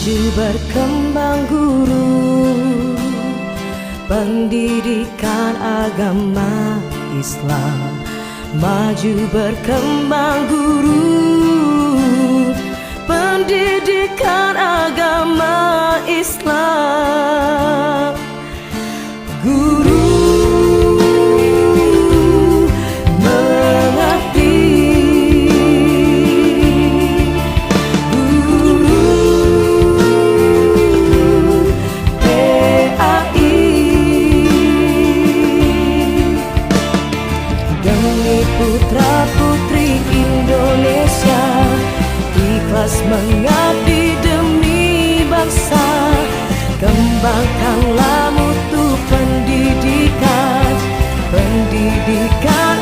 Maju berkembang guru, pendidikan agama Islam. Maju berkembang guru, pendidikan agama Islam. Guru mengabdi, guru PAI, demi putra putri Indonesia, ikhlas mengabdi demi bangsa. Kembangkanlah mutu pendidikan, pendidikan